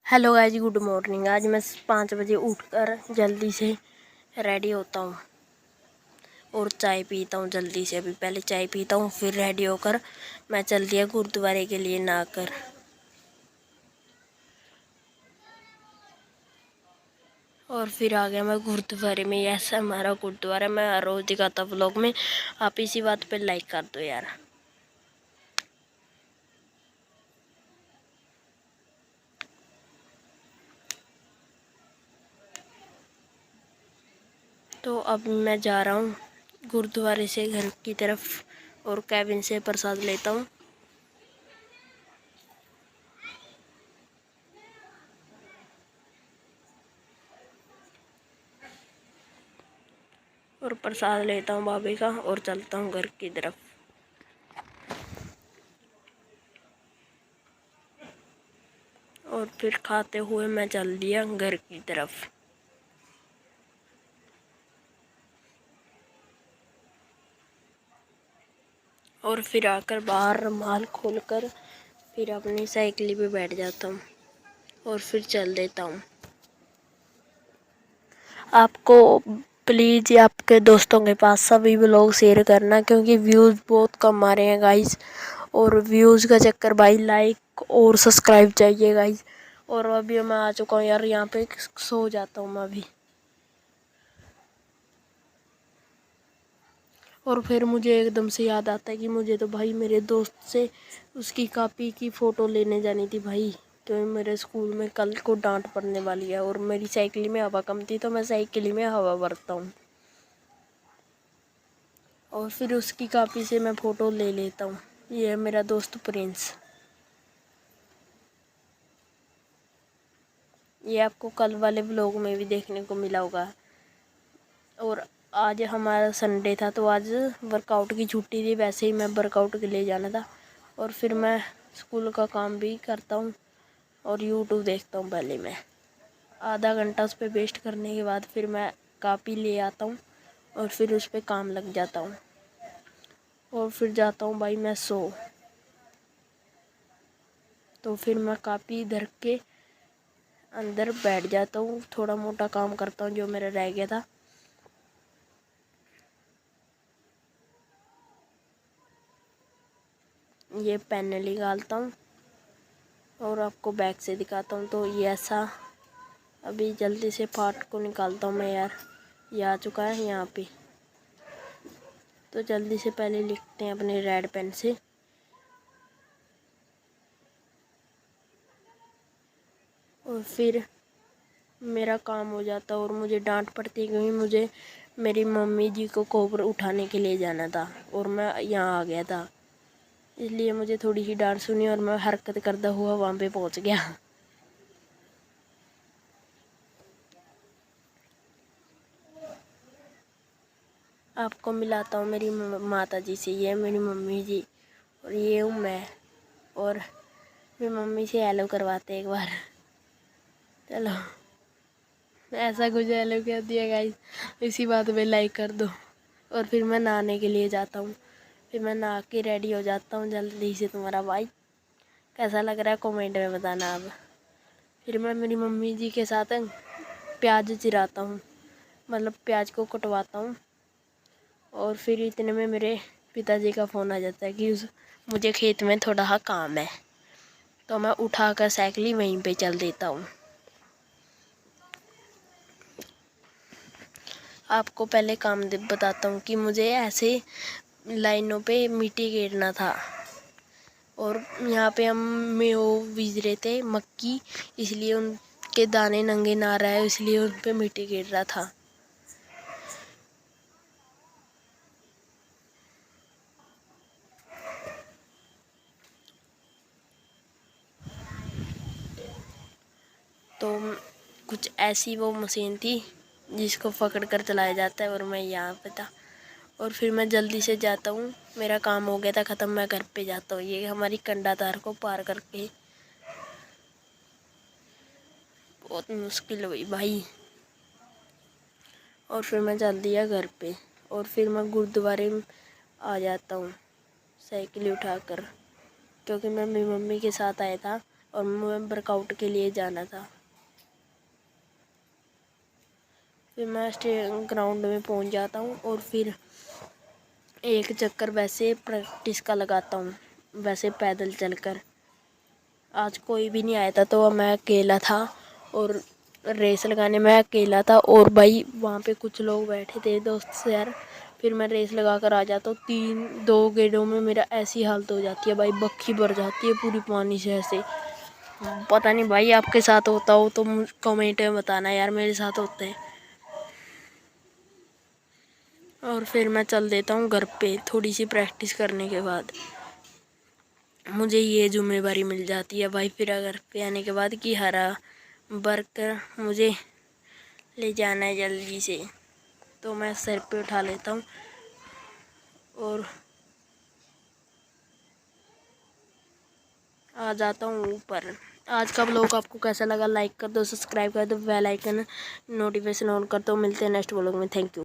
Hello guys, good morning. आज मैं 5 बजे उठकर जल्दी से रेडी होता हूँ और चाय पीता हूँ जल्दी से। अभी पहले चाय पीता हूँ, फिर रेडी होकर मैं चल दिया गुरुद्वारे के लिए नहाकर। और फिर आ गया मैं गुरुद्वारे में। ऐसा हमारा गुरुद्वारा मैं हर रोज़ दिखाता व्लॉग में। आप इसी बात पे लाइक कर दो यार। तो अब मैं जा रहा हूँ गुरुद्वारे से घर की तरफ और कैबिन से प्रसाद लेता हूँ। और प्रसाद लेता हूँ बाबे का और चलता हूँ घर की तरफ। और फिर खाते हुए मैं चल दिया घर की तरफ। और फिर आकर बाहर रुमाल खोलकर फिर अपनी साइकिल पे बैठ जाता हूँ और फिर चल देता हूँ। आपको प्लीज़ आपके दोस्तों के पास सभी व्लॉग शेयर करना, क्योंकि व्यूज़ बहुत कम आ रहे हैं गाइस। और व्यूज़ का चक्कर भाई, लाइक और सब्सक्राइब चाहिए गाइस। और अभी मैं आ चुका हूँ यार, यहाँ पे सो जाता हूँ मैं अभी। और फिर मुझे एकदम से याद आता है कि मुझे तो भाई मेरे दोस्त से उसकी कॉपी की फ़ोटो लेने जानी थी भाई। तो मेरे स्कूल में कल को डांट पड़ने वाली है और मेरी साइकिल में हवा कम थी, तो मैं साइकिल में हवा भरता हूँ और फिर उसकी कॉपी से मैं फ़ोटो ले लेता हूँ। ये है मेरा दोस्त प्रिंस। ये आपको कल वाले व्लॉग में भी देखने को मिला होगा। और आज हमारा संडे था, तो आज वर्कआउट की छुट्टी थी। वैसे ही मैं वर्कआउट के लिए जाना था। और फिर मैं स्कूल का काम भी करता हूँ और यूट्यूब देखता हूँ। पहले मैं आधा घंटा उस पर वेस्ट करने के बाद फिर मैं कॉपी ले आता हूँ और फिर उस पर काम लग जाता हूँ। और फिर जाता हूँ भाई मैं सो। तो फिर मैं कॉपी धर के अंदर बैठ जाता हूँ, थोड़ा मोटा काम करता हूँ जो मेरा रह गया था। ये पेन निकालता हूँ और आपको बैग से दिखाता हूँ। तो ये ऐसा अभी जल्दी से पार्ट को निकालता हूँ मैं यार। ये आ चुका है यहाँ पे। तो जल्दी से पहले लिखते हैं अपने रेड पेन से। और फिर मेरा काम हो जाता और मुझे डांट पड़ती, क्योंकि मुझे मेरी मम्मी जी को कोबर उठाने के लिए जाना था और मैं यहाँ आ गया था। इसलिए मुझे थोड़ी सी डांट सुनी और मैं हरकत करता हुआ वहाँ पे पहुँच गया। आपको मिलाता हूँ मेरी माता जी से। ये मेरी मम्मी जी और ये हूँ मैं। और मेरी मम्मी से हेलो करवाते एक बार। चलो, ऐसा कुछ हेलो कर दिया गाइस। इसी बात पे लाइक कर दो। और फिर मैं नहाने के लिए जाता हूँ। फिर मैं नहा के रेडी हो जाता हूँ जल्दी से। तुम्हारा भाई कैसा लग रहा है कमेंट में बताना अब। फिर मैं मेरी मम्मी जी के साथ प्याज चिराता हूँ, मतलब प्याज को कटवाता हूँ। और फिर इतने में मेरे पिताजी का फ़ोन आ जाता है कि मुझे खेत में थोड़ा सा काम है। तो मैं उठाकर साइकिल ही वहीं पे चल देता हूँ। आपको पहले काम बताता हूँ कि मुझे ऐसे लाइनों पे मिट्टी घेरना था। और यहाँ पे हम वो बीज रहे थे मक्की, इसलिए उनके दाने नंगे ना रहे, इसलिए उन पे मिट्टी गिर रहा था। तो कुछ ऐसी वो मशीन थी जिसको पकड़ कर चलाया जाता है और मैं यहाँ पे था। और फिर मैं जल्दी से जाता हूँ, मेरा काम हो गया था ख़त्म। मैं घर पे जाता हूँ। ये हमारी कंडातार को पार करके बहुत मुश्किल हुई भाई। और फिर मैं चल दिया घर पे। और फिर मैं गुरुद्वारे में आ जाता हूँ साइकिल उठाकर, क्योंकि मैं मेरी मम्मी के साथ आया था और मुझे वर्कआउट के लिए जाना था। फिर मैं ग्राउंड में पहुंच जाता हूँ और फिर एक चक्कर वैसे प्रैक्टिस का लगाता हूँ, वैसे पैदल चलकर। आज कोई भी नहीं आया था तो मैं अकेला था और रेस लगाने में अकेला था। और भाई वहाँ पे कुछ लोग बैठे थे दोस्त से यार। फिर मैं रेस लगा कर आ जाता हूँ। 2 गेड़ों में मेरा ऐसी हालत हो जाती है भाई, बक्खी भर जाती है पूरी पानी से ऐसे। पता नहीं भाई आपके साथ होता हो तो कमेंट में बताना यार, मेरे साथ होते हैं। और फिर मैं चल देता हूँ घर पे थोड़ी सी प्रैक्टिस करने के बाद। मुझे ये जिम्मेवारी मिल जाती है भाई फिर घर पे आने के बाद कि हरा वर्क मुझे ले जाना है जल्दी से, तो मैं सर पे उठा लेता हूँ और आ जाता हूँ ऊपर। आज का व्लॉग आपको कैसा लगा, लाइक कर दो, सब्सक्राइब कर दो, बेल आइकन नोटिफिकेशन ऑन कर दो। मिलते हैं नेक्स्ट व्लॉग में। Thank you.